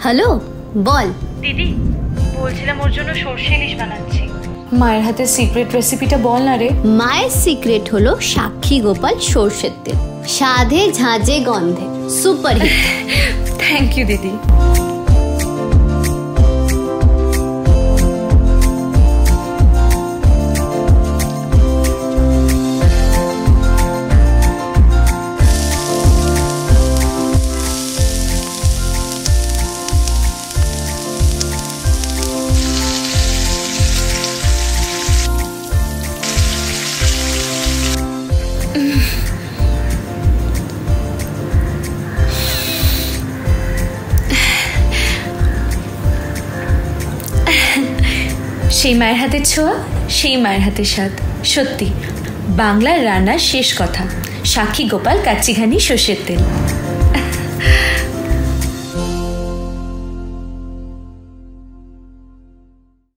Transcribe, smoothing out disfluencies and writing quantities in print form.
Hello, বল। দিদি বলছিলাম ওর জন্য সর্ষে ইলিশ বানাচ্ছি। মায়ের হাতে সিক্রেট রেসিপিটা বল না রে। মায়ের সিক্রেট হলো সাক্ষী গোপাল সর্ষের তেল, স্বাদে ঝাঁঝে গন্ধে সুপার হিট। থ্যাংক ইউ দিদি। সেই মায়ের হাতের ছোঁয়া, সেই মায়ের হাতের স্বাদ। সত্যি বাংলার রান্নার শেষ কথা, সাক্ষী গোপাল কাচ্চিঘানি সর্ষের তেল।